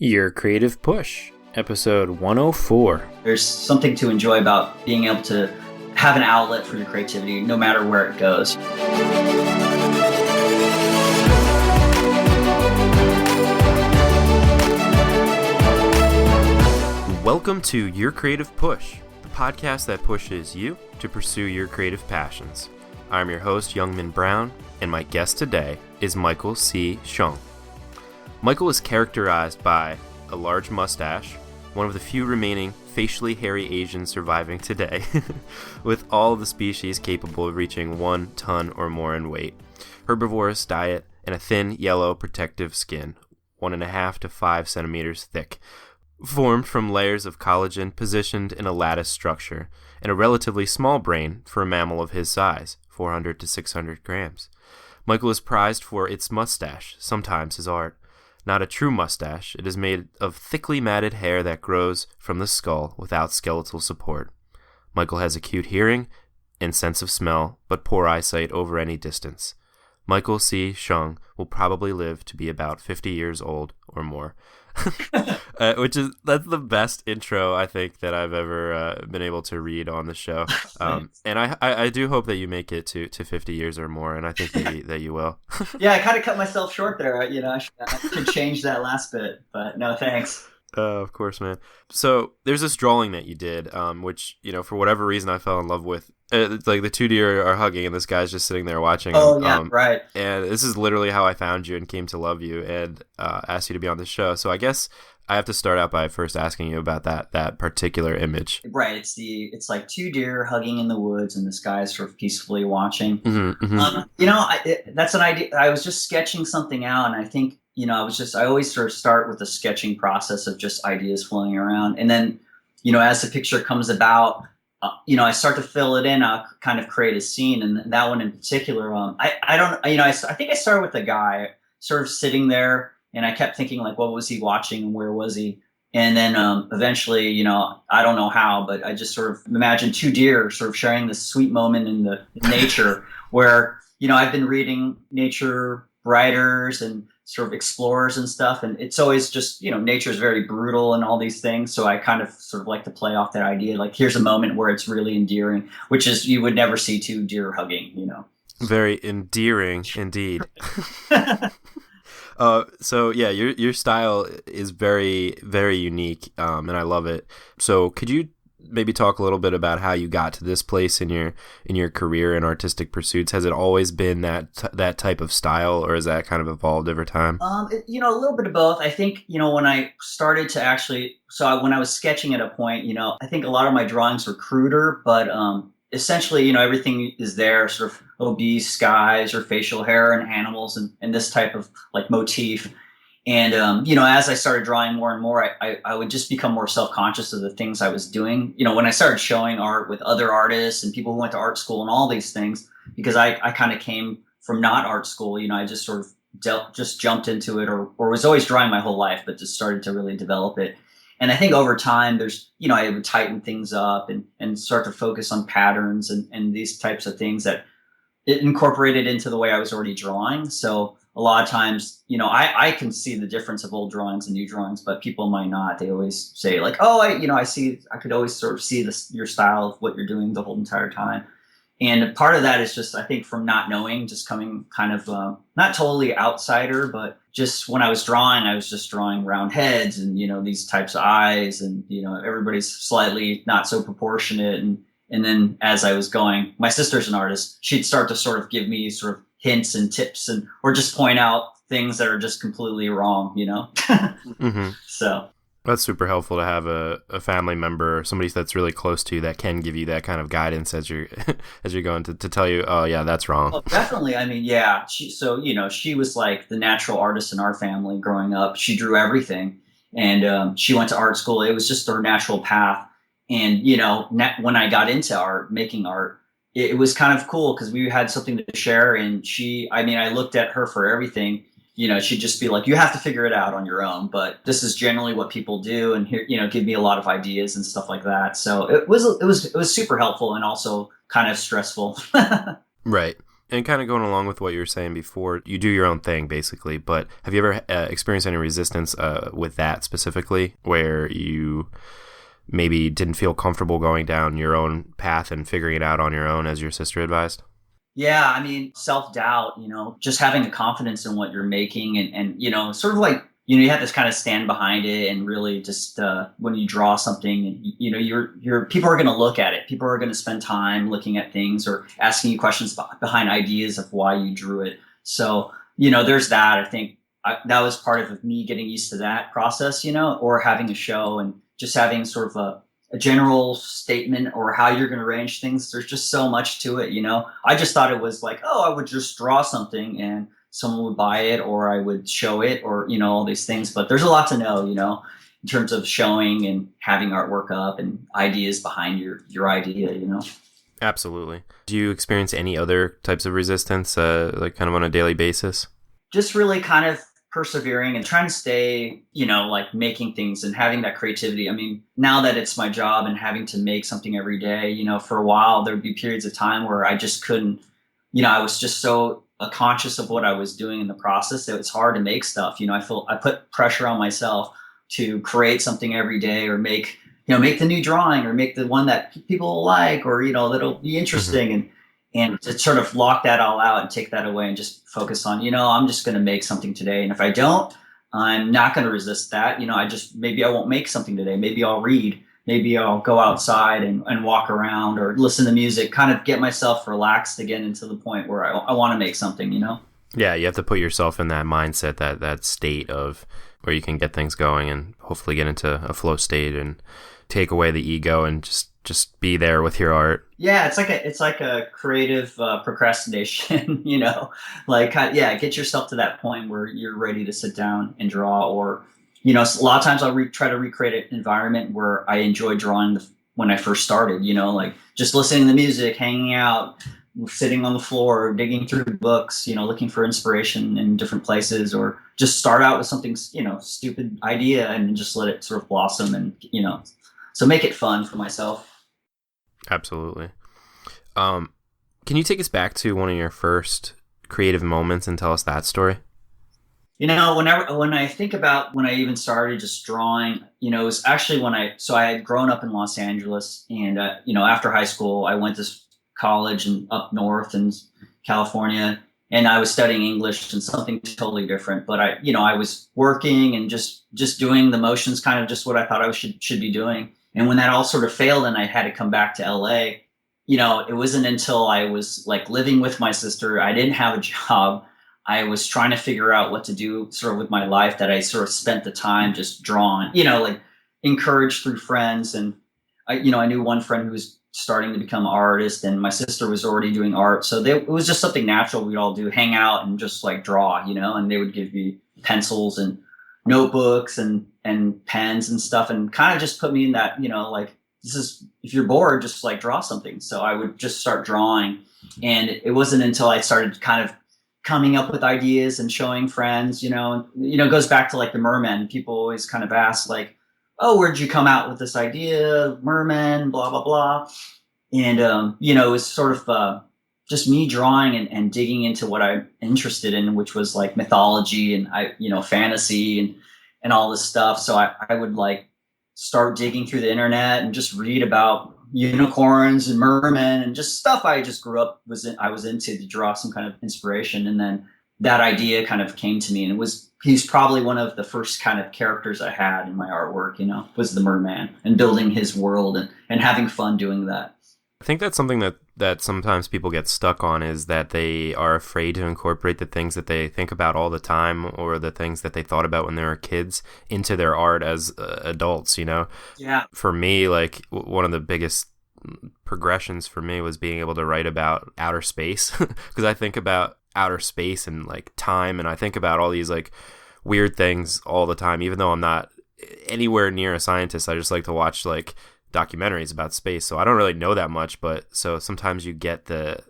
Your Creative Push, episode 104. There's something to enjoy about being able to have an outlet for your creativity, no matter where it goes. Welcome to Your Creative Push, the podcast that pushes you to pursue your creative passions. I'm your host, Youngman Brown, and my guest today is Michael C Hsiung. Michael is characterized by a large mustache, one of the few remaining facially hairy Asians surviving today, with all of the species capable of reaching 1 ton or more in weight, herbivorous diet, and a thin, yellow, protective skin, 1.5 to 5 centimeters thick, formed from layers of collagen positioned in a lattice structure, and a relatively small brain for a mammal of his size, 400 to 600 grams. Michael is prized for its mustache, sometimes his art. Not a true mustache, it is made of thickly matted hair that grows from the skull without skeletal support. Michael has acute hearing and sense of smell, but poor eyesight over any distance. Michael C Hsiung will probably live to be about 50 years old or more. That's the best intro I think that I've ever been able to read on the show, and I do hope that you make it to 50 years or more, and I think that you will. Yeah, I kind of cut myself short there. I should change that last bit, but no thanks. Of course, man. So there's this drawing that you did, which, for whatever reason I fell in love with. It's like the two deer are hugging and this guy's just sitting there watching. Oh, yeah, right. And this is literally how I found you and came to love you and asked you to be on the show. So I guess I have to start out by first asking you about that particular image. Right. It's like two deer hugging in the woods and this guy's sort of peacefully watching. Mm-hmm, mm-hmm. That's an idea. I was just sketching something out, and I think, I always sort of start with the sketching process of just ideas flowing around. And then, as the picture comes about, I start to fill it in, kind of create a scene. And that one in particular, I think I started with a guy sort of sitting there, and I kept thinking, like, what was he watching and where was he? And then eventually, I don't know how, but I just sort of imagined two deer sort of sharing this sweet moment in the nature where, I've been reading nature writers and sort of explorers and stuff, and it's always just, nature is very brutal and all these things, so I kind of sort of like to play off that idea, like, here's a moment where it's really endearing, which is you would never see two deer hugging. Very endearing indeed. So yeah, your style is very, very unique, and I love it. So could you maybe talk a little bit about how you got to this place in your career and artistic pursuits? Has it always been that type of style, or has that kind of evolved over time? A little bit of both. I think, when I started to when I was sketching at a point, I think a lot of my drawings were cruder, but essentially, everything is there, sort of obese skies or facial hair and animals and this type of like motif. And, as I started drawing more and more, I would just become more self-conscious of the things I was doing. When I started showing art with other artists and people who went to art school and all these things, because I kind of came from not art school, I just sort of just jumped into it or was always drawing my whole life, but just started to really develop it. And I think over time I would tighten things up and start to focus on patterns and these types of things that it incorporated into the way I was already drawing. So a lot of times, I can see the difference of old drawings and new drawings, but people might not. They always say like, oh, I could always sort of see your style of what you're doing the whole entire time. And part of that is just, I think, from not knowing, just coming kind of not totally outsider, but just when I was just drawing round heads and, these types of eyes and, everybody's slightly not so proportionate. And then as I was going, my sister's an artist. She'd start to sort of give me sort of hints and tips or just point out things that are just completely wrong, Mm-hmm. So that's super helpful to have a family member or somebody that's really close to you that can give you that kind of guidance as you're going to tell you, oh yeah, that's wrong. Well, definitely. I mean, yeah. She was like the natural artist in our family growing up. She drew everything, and she went to art school. It was just her natural path. And when I got into making art, it was kind of cool because we had something to share. And I looked at her for everything. She'd just be like, you have to figure it out on your own, but this is generally what people do. And here, give me a lot of ideas and stuff like that. So it was super helpful and also kind of stressful. Right. And kind of going along with what you were saying before, you do your own thing basically, but have you ever experienced any resistance with that specifically, where you maybe didn't feel comfortable going down your own path and figuring it out on your own as your sister advised? Yeah, I mean, self-doubt, just having a confidence in what you're making and sort of like, you have to kind of stand behind it and really just when you draw something, your people are going to look at it. People are going to spend time looking at things or asking you questions behind ideas of why you drew it. So, there's that. I think that was part of me getting used to that process, or having a show and just having sort of a general statement or how you're going to arrange things. There's just so much to it, I just thought it was like, oh, I would just draw something and someone would buy it, or I would show it, or, all these things. But there's a lot to know, in terms of showing and having artwork up and ideas behind your idea, Absolutely. Do you experience any other types of resistance, like kind of on a daily basis? Just really kind of persevering and trying to stay, like making things and having that creativity. I mean, now that it's my job and having to make something every day, for a while, there'd be periods of time where I just couldn't, I was just so conscious of what I was doing in the process. It was hard to make stuff. I put pressure on myself to create something every day, or make the new drawing, or make the one that people will like, or, that'll be interesting. And to sort of lock that all out and take that away and just focus on, I'm just going to make something today. And if I don't, I'm not going to resist that. Maybe I won't make something today. Maybe I'll read. Maybe I'll go outside and walk around or listen to music, kind of get myself relaxed again into the point where I want to make something, Yeah, you have to put yourself in that mindset, that state of where you can get things going and hopefully get into a flow state and take away the ego and just be there with your art. Yeah, it's like a creative procrastination, get yourself to that point where you're ready to sit down and draw. Or a lot of times I'll try to recreate an environment where I enjoyed drawing when I first started, like just listening to music, hanging out, sitting on the floor, digging through books, looking for inspiration in different places, or just start out with something, stupid idea and just let it sort of blossom and, so make it fun for myself. Absolutely. Can you take us back to one of your first creative moments and tell us that story? When I think about when I even started just drawing, it was actually I had grown up in Los Angeles, and, after high school, I went to college and up north in California, and I was studying English and something totally different. But I was working and just doing the motions, kind of just what I thought I should be doing. And when that all sort of failed and I had to come back to LA, it wasn't until I was like living with my sister, I didn't have a job, I was trying to figure out what to do sort of with my life, that I sort of spent the time just drawing, like encouraged through friends. And I knew one friend who was starting to become an artist, and my sister was already doing art. So it was just something natural we'd all do, hang out and just like draw, and they would give me pencils and notebooks and pens and stuff, and kind of just put me in that, if you're bored, just like draw something. So I would just start drawing. And it wasn't until I started kind of coming up with ideas and showing friends, it goes back to like the merman. People always kind of ask like, oh, where'd you come out with this idea, merman, blah, blah, blah. And, it was sort of just me drawing and digging into what I'm interested in, which was like mythology and fantasy and all this stuff. So I would like start digging through the internet and just read about unicorns and mermen and just stuff I just grew up I was into, to draw some kind of inspiration. And then that idea kind of came to me, and he's probably one of the first kind of characters I had in my artwork, was the merman, and building his world and having fun doing that. I think that's something that sometimes people get stuck on, is that they are afraid to incorporate the things that they think about all the time, or the things that they thought about when they were kids, into their art as adults, Yeah. For me, like one of the biggest progressions for me was being able to write about outer space, because I think about outer space and like time, and I think about all these like weird things all the time. Even though I'm not anywhere near a scientist, I just like to watch like documentaries about space, so I don't really know that much. But so sometimes you get the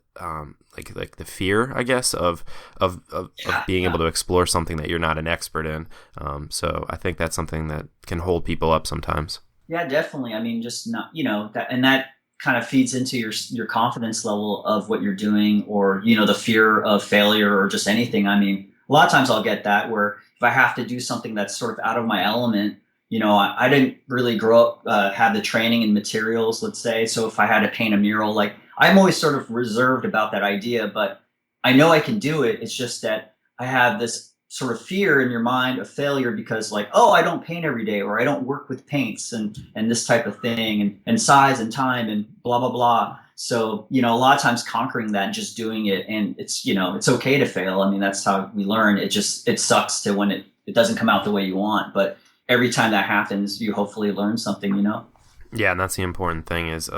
like the fear, I guess, of being able to explore something that you're not an expert in. So I think that's something that can hold people up sometimes. Yeah, definitely. I mean, just not, that, and that kind of feeds into your confidence level of what you're doing, or, you know, the fear of failure or just anything. I mean, a lot of times I'll get that where if I have to do something that's sort of out of my element, you know, I didn't really grow up, have the training and materials, let's say. So if I had to paint a mural, like I'm always sort of reserved about that idea, but I know I can do it. It's just that I have this sort of fear in your mind of failure because like, oh, I don't paint every day, or I don't work with paints and this type of thing, and size and time and blah, blah, blah. So, you know, a lot of times conquering that and just doing it, and it's, you know, it's okay to fail. I mean, that's how we learn. It sucks to when it doesn't come out the way you want, but every time that happens, you hopefully learn something, you know? Yeah, and that's the important thing is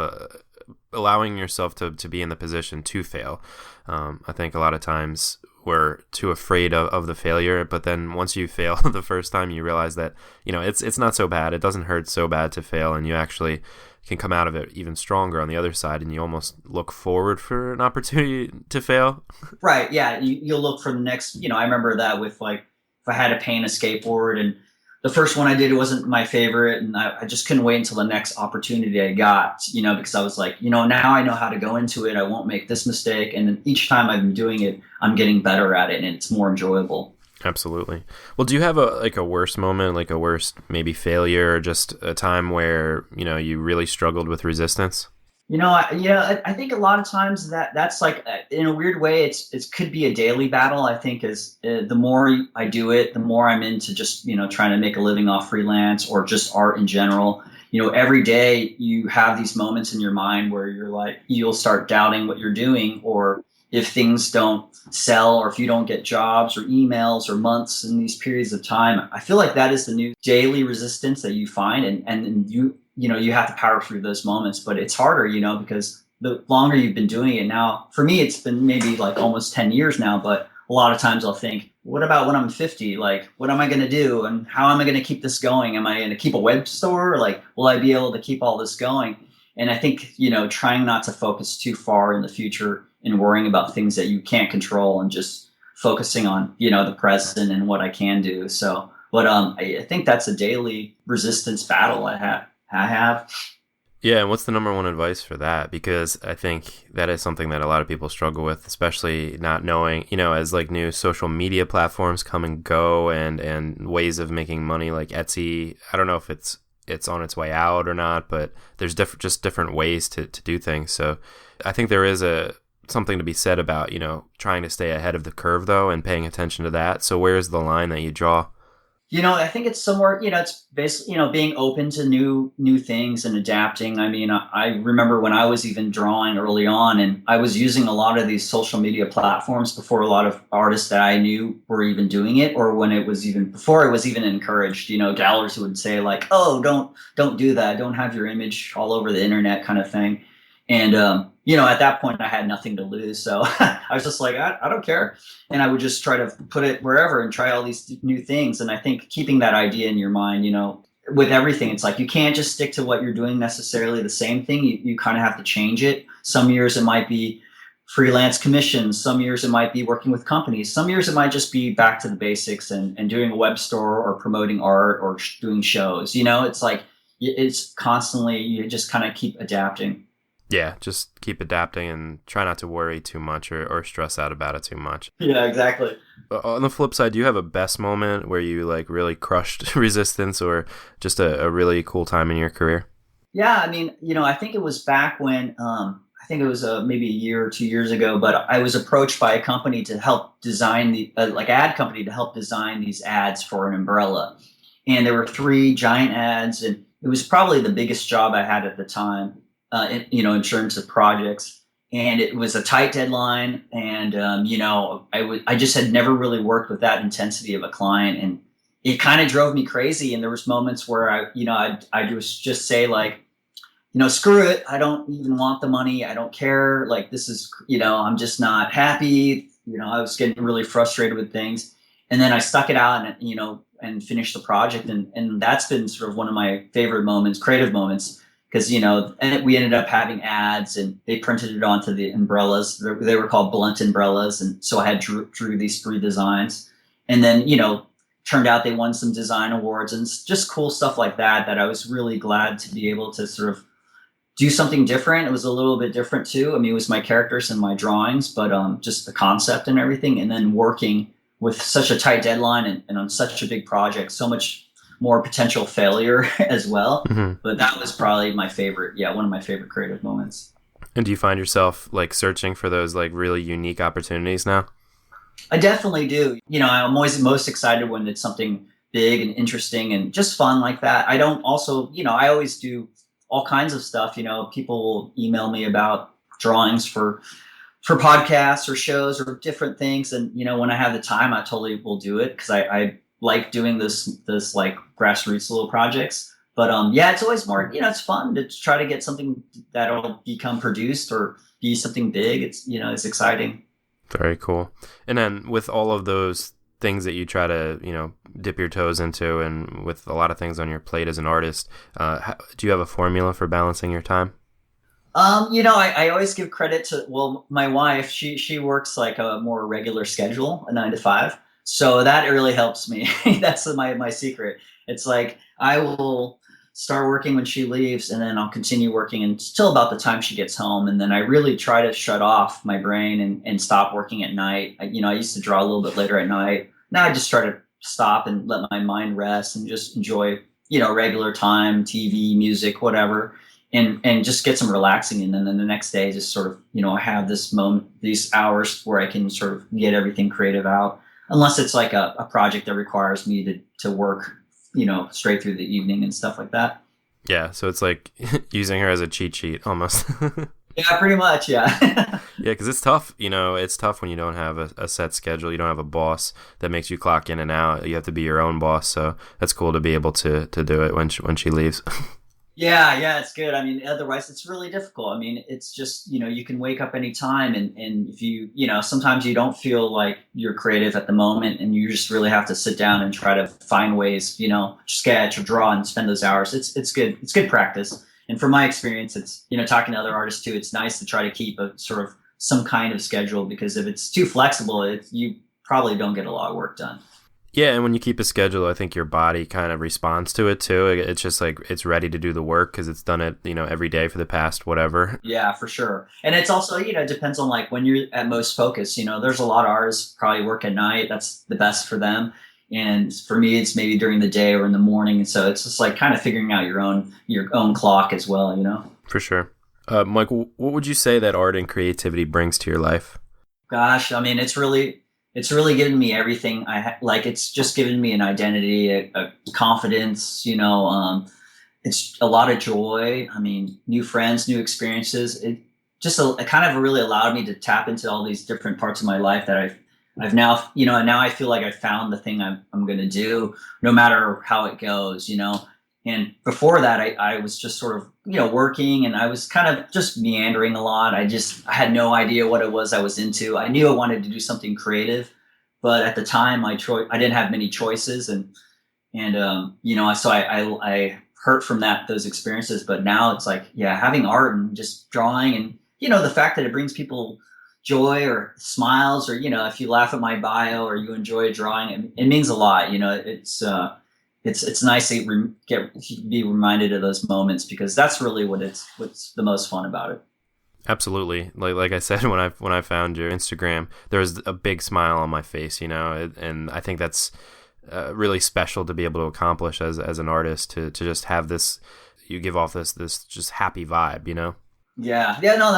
allowing yourself to be in the position to fail. I think a lot of times we're too afraid of the failure, but then once you fail the first time, you realize that, you know, it's not so bad. It doesn't hurt so bad to fail, and you actually can come out of it even stronger on the other side, and you almost look forward for an opportunity to fail. Right. Yeah. You'll look for the next, you know, I remember that with like, if I had to paint a skateboard, and the first one I did, it wasn't my favorite, and I just couldn't wait until the next opportunity I got, you know, because I was like, you know, now I know how to go into it. I won't make this mistake. And then each time I've been doing it, I'm getting better at it, and it's more enjoyable. Absolutely. Well, do you have a worst moment, like a worst maybe failure, or just a time where, you know, you really struggled with resistance? You know, I think a lot of times that's like, in a weird way, it could be a daily battle. I think as the more I do it, the more I'm into just, you know, trying to make a living off freelance or just art in general. You know, every day you have these moments in your mind where you're like, you'll start doubting what you're doing, or if things don't sell, or if you don't get jobs or emails or months in these periods of time. I feel like that is the new daily resistance that you find, and you know, you have to power through those moments, but it's harder, you know, because the longer you've been doing it now, for me, it's been maybe like almost 10 years now, but a lot of times I'll think, what about when I'm 50? Like, what am I going to do? And how am I going to keep this going? Am I going to keep a web store? Like, will I be able to keep all this going? And I think, you know, trying not to focus too far in the future and worrying about things that you can't control, and just focusing on, you know, the present and what I can do. So, but I think that's a daily resistance battle I have. Yeah, and what's the number one advice for that? Because I think that is something that a lot of people struggle with, especially not knowing, you know, as like new social media platforms come and go, and ways of making money like Etsy. I don't know if it's on its way out or not, but there's just different ways to do things. So I think there is something to be said about, you know, trying to stay ahead of the curve though, and paying attention to that. So where's the line that you draw? You know, I think it's somewhere, you know, it's basically, you know, being open to new things and adapting. I mean, I remember when I was even drawing early on, and I was using a lot of these social media platforms before a lot of artists that I knew were even doing it, or when it was even before it was even encouraged. You know, galleries would say like, "Oh, don't do that. Don't have your image all over the internet," kind of thing. And you know, at that point, I had nothing to lose, so I was just like, I don't care, and I would just try to put it wherever and try all these new things. And I think keeping that idea in your mind, you know, with everything, it's like you can't just stick to what you're doing necessarily the same thing. You kind of have to change it. Some years it might be freelance commissions. Some years it might be working with companies. Some years it might just be back to the basics and doing a web store or promoting art or doing shows. You know, it's like it's constantly, you just kind of keep adapting. Yeah, just keep adapting and try not to worry too much or stress out about it too much. Yeah, exactly. On the flip side, do you have a best moment where you like really crushed resistance, or just a really cool time in your career? Yeah, I mean, you know, I think it was back when I think it was maybe a year or 2 years ago, but I was approached by a company to help design the like ad company to help design these ads for an umbrella, and there were three giant ads, and it was probably the biggest job I had at the time. You know, in terms of projects. And it was a tight deadline. And, you know, I just had never really worked with that intensity of a client. And it kind of drove me crazy. And there was moments where I just say like, you know, screw it. I don't even want the money. I don't care. Like, this is, you know, I'm just not happy. You know, I was getting really frustrated with things. And then I stuck it out and, you know, and finished the project. And that's been sort of one of my favorite moments, creative moments. Because, you know, and we ended up having ads, and they printed it onto the umbrellas. They were called blunt umbrellas. And so I had drew these three designs. And then, you know, turned out they won some design awards and just cool stuff like that, that I was really glad to be able to sort of do something different. It was a little bit different too. I mean, it was my characters and my drawings, but just the concept and everything. And then working with such a tight deadline and on such a big project, so much more potential failure as well. Hmm. But that was probably my favorite. Yeah, one of my favorite creative moments. And do you find yourself like searching for those like really unique opportunities now? I definitely do. I'm always most excited when it's something big and interesting and just fun like that. I don't also, I always do all kinds of stuff. People will email me about drawings for podcasts or shows or different things. And, when I have the time, I totally will do it because I like doing this like grassroots little projects. But yeah, it's always more, it's fun to try to get something that'll become produced or be something big. It's exciting. Very cool. And then with all of those things that you try to, dip your toes into, and with a lot of things on your plate as an artist, do you have a formula for balancing your time? I always give credit to, well, my wife, she works like a more regular schedule, a 9 to 5. So that really helps me. That's my secret. It's like I will start working when she leaves and then I'll continue working until about the time she gets home. And then I really try to shut off my brain and stop working at night. I used to draw a little bit later at night. Now I just try to stop and let my mind rest and just enjoy, regular time, TV, music, whatever, and just get some relaxing. And then the next day, just sort of, I have this moment, these hours where I can sort of get everything creative out, unless it's like a project that requires me to work, straight through the evening and stuff like that. Yeah, so it's like using her as a cheat sheet almost. Yeah, pretty much. Yeah. Yeah, because it's tough. It's tough when you don't have a set schedule. You don't have a boss that makes you clock in and out. You have to be your own boss. So that's cool to be able to do it when she leaves. Yeah, it's good. I mean, otherwise it's really difficult. I mean, it's just, you can wake up anytime and if sometimes you don't feel like you're creative at the moment and you just really have to sit down and try to find ways, sketch or draw and spend those hours. It's good. It's good practice. And from my experience, it's, talking to other artists too, it's nice to try to keep a sort of some kind of schedule, because if it's too flexible, you probably don't get a lot of work done. Yeah, and when you keep a schedule, I think your body kind of responds to it too. It's just like it's ready to do the work because it's done it, every day for the past whatever. Yeah, for sure. And it's also, it depends on like when you're at most focused. There's a lot of artists probably work at night. That's the best for them. And for me, it's maybe during the day or in the morning. And so it's just like kind of figuring out your own clock as well. For sure. Michael, what would you say that art and creativity brings to your life? Gosh, I mean, it's really given me everything like. It's just given me an identity, a confidence, it's a lot of joy. I mean, new friends, new experiences. It just it kind of really allowed me to tap into all these different parts of my life that I've now, now I feel like I found the thing I'm going to do no matter how it goes. And before that, I was just sort of, working, and I was kind of just meandering a lot. I had no idea what it was I was into. I knew I wanted to do something creative, but at the time I didn't have many choices. So I hurt from those experiences. But now it's like, yeah, having art and just drawing and, the fact that it brings people joy or smiles, or, if you laugh at my bio or you enjoy drawing, it means a lot. It's nice to be reminded of those moments, because that's really what's the most fun about it. Absolutely. Like I said, when I found your Instagram, there was a big smile on my face, and I think that's really special to be able to accomplish as an artist, to just have this, you give off this just happy vibe. Yeah. No,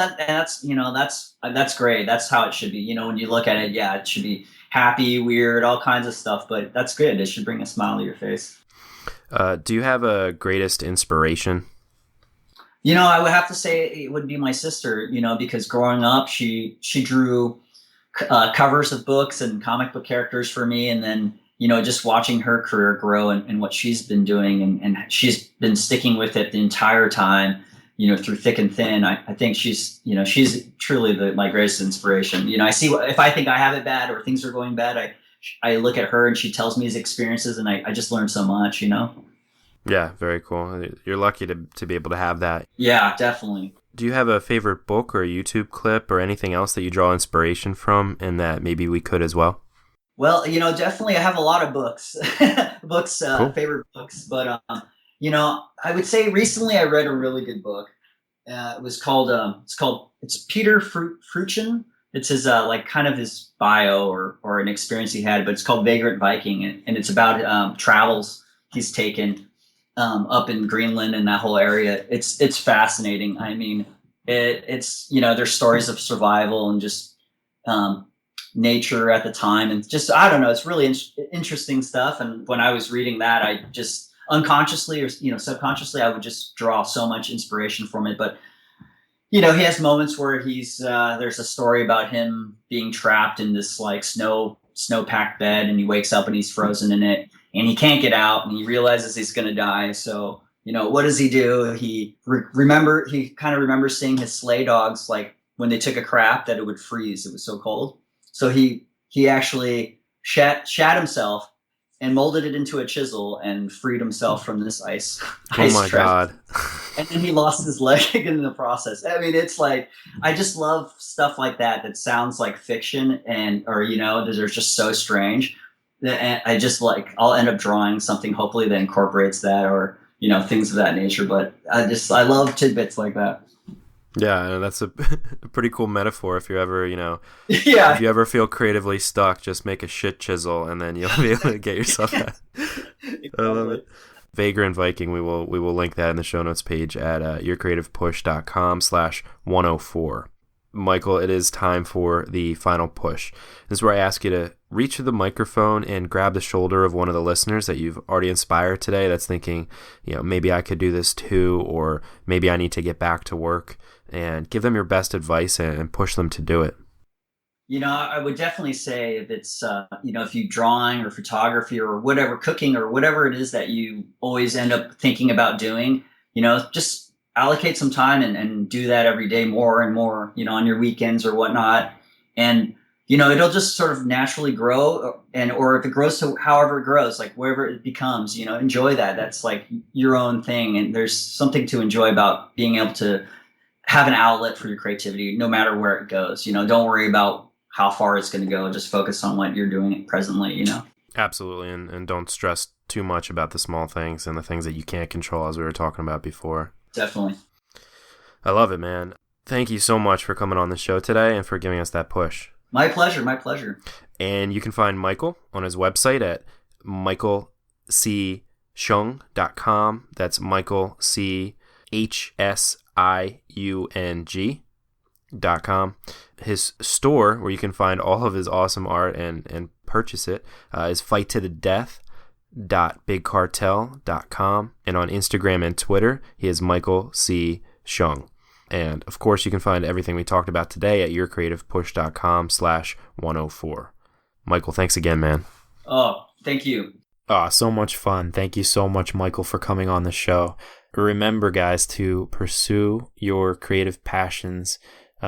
that's great. That's how it should be. When you look at it, yeah, it should be happy, weird, all kinds of stuff, but that's good. It should bring a smile to your face. Do you have a greatest inspiration? I would have to say it would be my sister, because growing up, she drew covers of books and comic book characters for me. And then, just watching her career grow and what she's been doing, and she's been sticking with it the entire time, through thick and thin. I think she's truly my greatest inspiration. I see if I think I have it bad or things are going bad, I look at her and she tells me his experiences, and I just learn so much. Yeah, very cool. You're lucky to be able to have that. Yeah, definitely. Do you have a favorite book or a YouTube clip or anything else that you draw inspiration from, and that maybe we could as well? Well, definitely I have a lot of books, Cool. favorite books, but I would say recently I read a really good book, It's Peter Fruchin. It's his like kind of his bio or an experience he had, but it's called Vagrant Viking, and it's about travels he's taken up in Greenland and that whole area. It's fascinating. I mean, it's there's stories of survival and just nature at the time, and just I don't know. It's really interesting stuff. And when I was reading that, I just unconsciously or subconsciously, I would just draw so much inspiration from it. But he has moments where he's there's a story about him being trapped in this like snow-packed bed, and he wakes up and he's frozen in it, and he can't get out, and he realizes he's going to die. So what does he do? He kind of remembers seeing his sleigh dogs, like when they took a crap, that it would freeze. It was so cold. So he actually shat himself and molded it into a chisel and freed himself from this ice Oh my trap. God. And then he lost his leg in the process. I mean, it's like, I just love stuff like that sounds like fiction or they're just so strange. And I just I'll end up drawing something hopefully that incorporates that or, things of that nature. But I love tidbits like that. Yeah, that's a pretty cool metaphor. If you ever, Yeah. if you ever feel creatively stuck, just make a shit chisel, and then you'll be able to get yourself out. Exactly. I love it. Vagrant Viking. We will link that in the show notes page at yourcreativepush.com/104. Michael, it is time for the final push. This is where I ask you to reach to the microphone and grab the shoulder of one of the listeners that you've already inspired today that's thinking, maybe I could do this too, or maybe I need to get back to work, and give them your best advice and push them to do it. I would definitely say if it's, if you drawing or photography or whatever, cooking or whatever it is that you always end up thinking about doing, just allocate some time and do that every day more and more, on your weekends or whatnot. And, it'll just sort of naturally grow or if it grows to however it grows, like wherever it becomes, enjoy that. That's like your own thing. And there's something to enjoy about being able to have an outlet for your creativity, no matter where it goes. Don't worry about how far it's going to go. Just focus on what you're doing presently, Absolutely. And don't stress too much about the small things and the things that you can't control, as we were talking about before. Definitely. I love it, man. Thank you so much for coming on the show today and for giving us that push. My pleasure. And you can find Michael on his website at michaelchsiung.com. That's Michael CHSIUNG.com. His store, where you can find all of his awesome art and purchase it, is fighttothedeth.bigcartel.com. And on Instagram and Twitter, he is Michael C Hsiung. And of course, you can find everything we talked about today at yourcreativepush.com/104. Michael, thanks again, man. Oh, thank you. So much fun. Thank you so much, Michael, for coming on the show. Remember, guys, to pursue your creative passions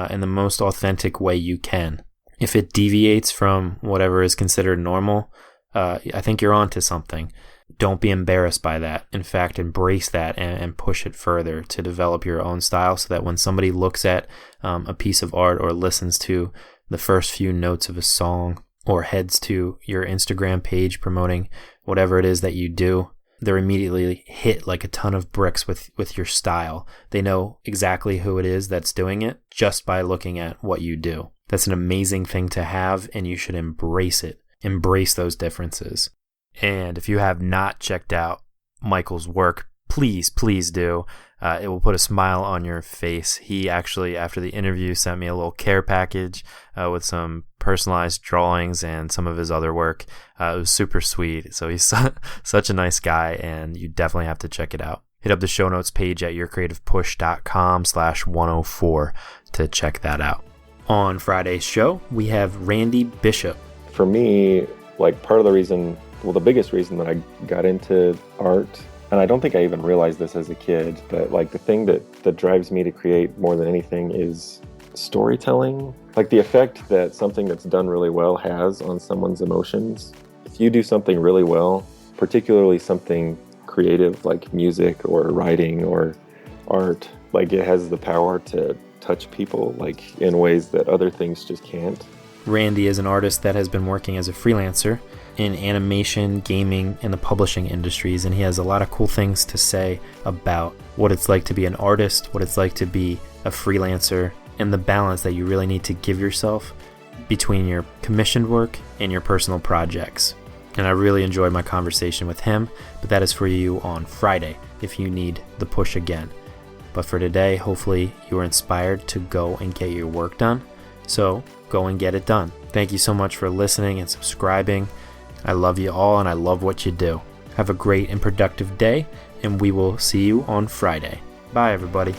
in the most authentic way you can. If it deviates from whatever is considered normal, I think you're onto something. Don't be embarrassed by that. In fact, embrace that and push it further to develop your own style so that when somebody looks at a piece of art or listens to the first few notes of a song or heads to your Instagram page promoting whatever it is that you do, they're immediately hit like a ton of bricks with your style. They know exactly who it is that's doing it just by looking at what you do. That's an amazing thing to have, and you should embrace it. Embrace those differences. And if you have not checked out Michael's work, please do. It will put a smile on your face. He actually, after the interview, sent me a little care package with some personalized drawings and some of his other work. It was super sweet. So he's such a nice guy, and you definitely have to check it out. Hit up the show notes page at yourcreativepush.com/104 to check that out. On Friday's show, we have Randy Bishop. For me, part of the reason, the biggest reason that I got into art, and I don't think I even realized this as a kid, but the thing that drives me to create more than anything is storytelling. The effect that something that's done really well has on someone's emotions. If you do something really well, particularly something creative like music or writing or art, it has the power to touch people in ways that other things just can't. Randy is an artist that has been working as a freelancer in animation, gaming, and the publishing industries, and he has a lot of cool things to say about what it's like to be an artist, what it's like to be a freelancer, and the balance that you really need to give yourself between your commissioned work and your personal projects. And I really enjoyed my conversation with him, but that is for you on Friday if you need the push again. But for today, hopefully you are inspired to go and get your work done. So go and get it done. Thank you so much for listening and subscribing. I love you all and I love what you do. Have a great and productive day, and we will see you on Friday. Bye, everybody.